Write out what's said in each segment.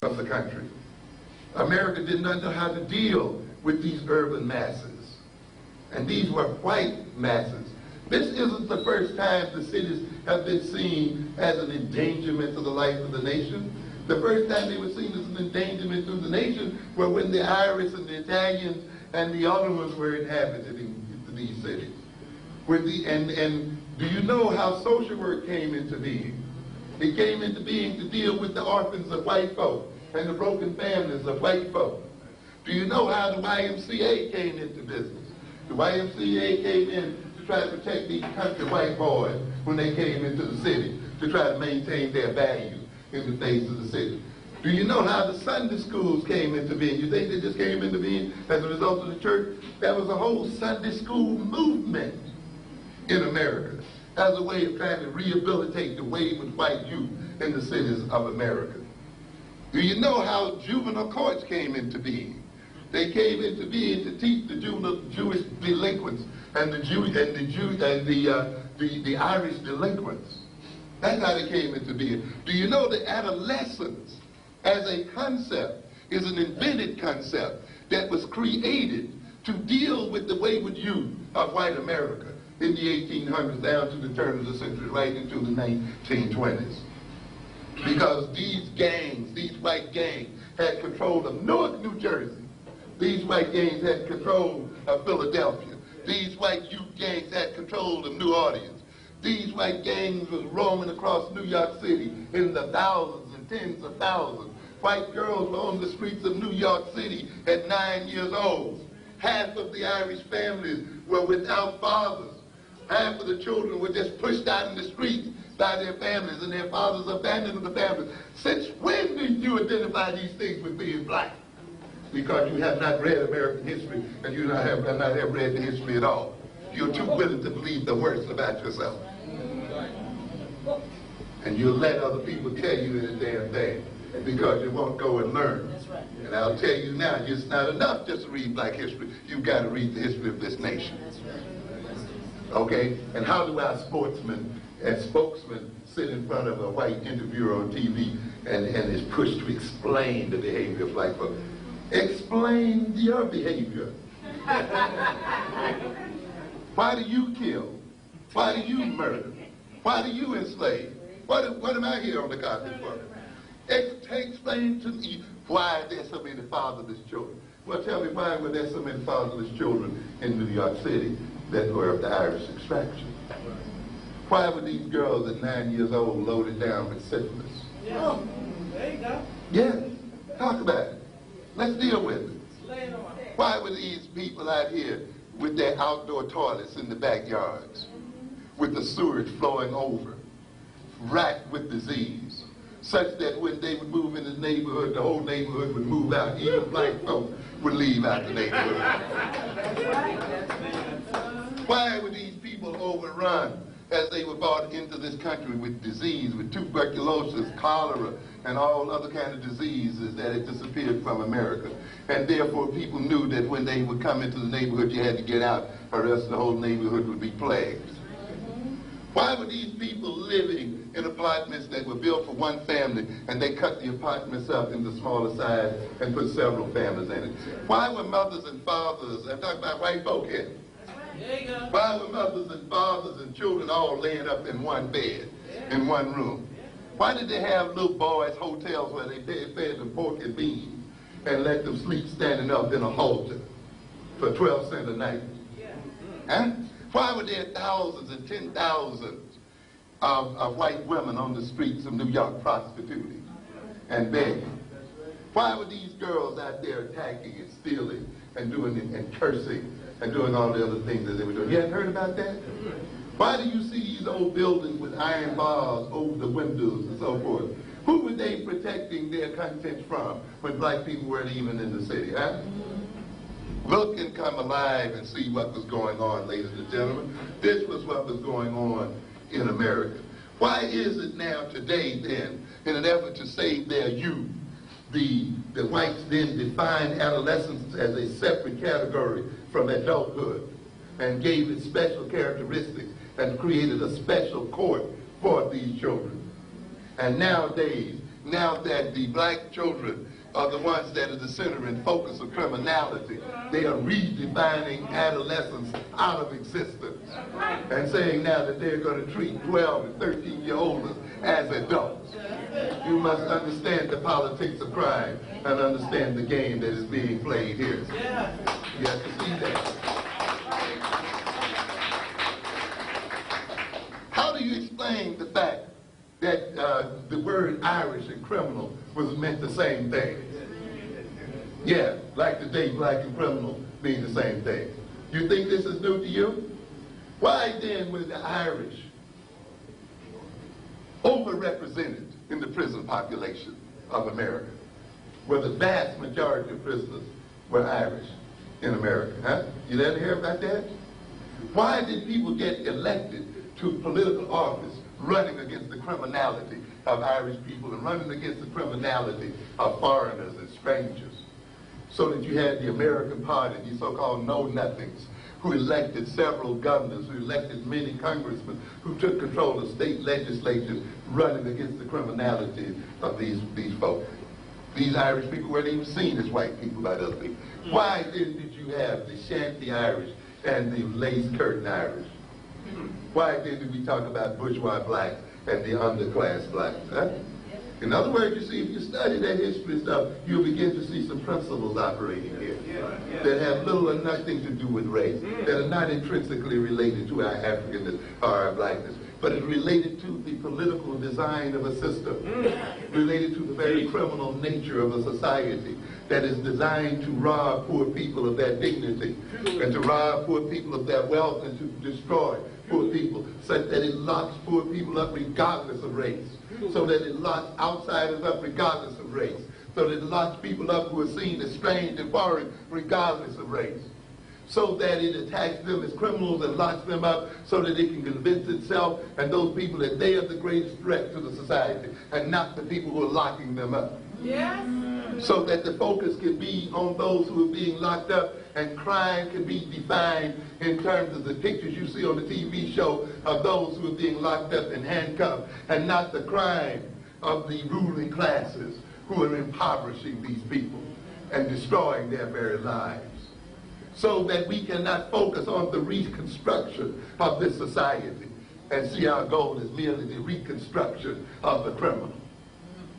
of the country. America did not know how to deal with these urban masses. And these were white masses. This isn't the first time the cities have been seen as an endangerment to the life of the nation. The first time they were seen as an endangerment to the nation were when the Irish and the Italians and the other ones were inhabiting these cities. And do you know how social work came into being? It came into being to deal with the orphans of white folk and the broken families of white folk. Do you know how the YMCA came into business? The YMCA came in to try to protect these country white boys when they came into the city, to try to maintain their value in the face of the city. Do you know how the Sunday schools came into being? You think they just came into being as a result of the church? There was a whole Sunday school movement in America as a way of trying to rehabilitate the wayward white youth in the cities of America. Do you know how juvenile courts came into being? They came into being to teach the Jewish delinquents and the Irish delinquents. That's how they came into being. Do you know that adolescence as a concept is an invented concept that was created to deal with the wayward youth of white America in the 1800s down to the turn of the century, right into the 1920s? Because these gangs, these white gangs, had control of Newark, New Jersey. These white gangs had control of Philadelphia. These white youth gangs had control of New Orleans. These white gangs was roaming across New York City in the thousands and tens of thousands. White girls were on the streets of New York City at 9 years old. Half of the Irish families were without fathers. Half of the children were just pushed out in the streets by their families, and their fathers abandoned the families. Since when did you identify these things with being black? Because you have not read American history, and you have not read the history at all. You're too willing to believe the worst about yourself. And you'll let other people tell you the damn thing, because you won't go and learn. That's right. And I'll tell you now, it's not enough just to read black history. You've got to read the history of this nation. That's right. Okay? And how do our sportsmen and spokesmen sit in front of a white interviewer on TV and is pushed to explain the behavior of black folks? Explain your behavior. Why do you kill? Why do you murder? Why do you enslave? What am I here on the carpet for? Explain to me why there's so many fatherless children. Well, tell me, why were there so many fatherless children in New York City that were of the Irish extraction? Why were these girls at 9 years old loaded down with syphilis? Yeah. There you go. Yeah, talk about it. Let's deal with it. Why were these people out here with their outdoor toilets in the backyards, with the sewage flowing over, racked with disease, such that when they would move in the neighborhood, the whole neighborhood would move out. Even black folk would leave out the neighborhood. Why were these people overrun as they were brought into this country with disease, with tuberculosis, cholera, and all other kind of diseases that had disappeared from America? And therefore people knew that when they would come into the neighborhood, you had to get out, or else the whole neighborhood would be plagued. Why were these people living in apartments that were built for one family, and they cut the apartments up into smaller size and put several families in it? Why were mothers and fathers, I'm talking about white folk here, why were mothers and fathers and children all laying up in one bed, in one room? Why did they have little boys' hotels where they fed them pork and beans and let them sleep standing up in a halter for 12 cents a night? Huh? Why were there thousands and 10,000s of white women on the streets of New York prostituting and begging? Why were these girls out there attacking and stealing and doing and cursing and doing all the other things that they were doing? You hadn't heard about that? Why do you see these old buildings with iron bars over the windows and so forth? Who were they protecting their contents from when black people weren't even in the city, huh? Look and come alive and see what was going on, ladies and gentlemen. This was what was going on in America. Why is it now today then, in an effort to save their youth, the whites then defined adolescence as a separate category from adulthood and gave it special characteristics and created a special court for these children? And nowadays, now that the black children are the ones that are the center and focus of criminality. They are redefining adolescence out of existence and saying now that they're going to treat 12 and 13-year-olds as adults. You must understand the politics of crime and understand the game that is being played here. You have to see that. How do you explain the fact that the word Irish and criminal was meant the same thing? Yeah, like today, black and criminal mean the same thing. You think this is new to you? Why then were the Irish overrepresented in the prison population of America? Where the vast majority of prisoners were Irish in America, huh? You didn't hear about that? Why did people get elected to political office running against the criminality of Irish people and running against the criminality of foreigners and strangers? So that you had the American Party, these so-called know-nothings, who elected several governors, who elected many congressmen, who took control of state legislatures running against the criminality of these folk. These Irish people weren't even seen as white people by other people. Why then did you have the shanty Irish and the lace curtain Irish? Why then did we talk about bourgeois blacks and the underclass blacks? Huh? In other words, you see, if you study that history stuff, you'll begin to see some principles operating here that have little or nothing to do with race, that are not intrinsically related to our Africanness or our blackness, but is related to the political design of a system, related to the very criminal nature of a society that is designed to rob poor people of their dignity and to rob poor people of their wealth and to destroy poor people, such that it locks poor people up regardless of race, so that it locks outsiders up regardless of race, so that it locks people up who are seen as strange and foreign regardless of race, so that it attacks them as criminals and locks them up so that it can convince itself and those people that they are the greatest threat to the society and not the people who are locking them up. Yes. So that the focus can be on those who are being locked up and crime can be defined in terms of the pictures you see on the TV show of those who are being locked up and handcuffed, and not the crime of the ruling classes who are impoverishing these people and destroying their very lives. So that we cannot focus on the reconstruction of this society and see our goal is merely the reconstruction of the criminal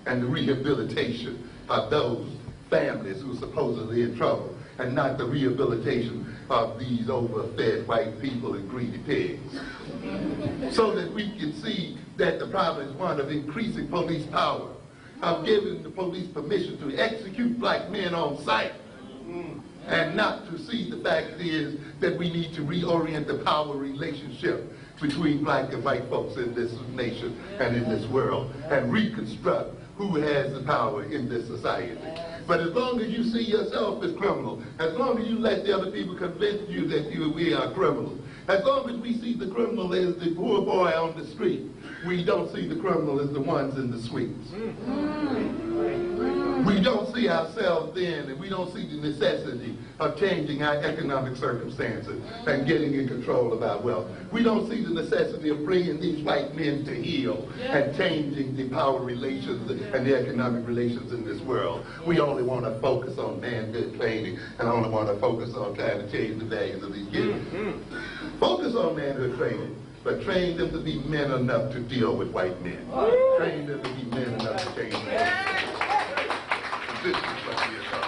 and the rehabilitation of those families who are supposedly in trouble, and not the rehabilitation of these overfed white people and greedy pigs. So that we can see that the problem is one of increasing police power, of giving the police permission to execute black men on sight, and not to see the fact is that we need to reorient the power relationship between black and white folks in this nation and in this world, and reconstruct who has the power in this society. But as long as you see yourself as criminal, as long as you let the other people convince you that we are criminals, as long as we see the criminal as the poor boy on the street, we don't see the criminal as the ones in the suites. We don't see ourselves then, and we don't see the necessity of changing our economic circumstances and getting in control of our wealth. We don't see the necessity of bringing these white men to heel and changing the power relations and the economic relations in this world. We only want to focus on manhood training and only want to focus on trying to change the values of these kids. Focus on manhood training, but train them to be men enough to deal with white men. Train them to be men enough to change men. This is what we are talking about.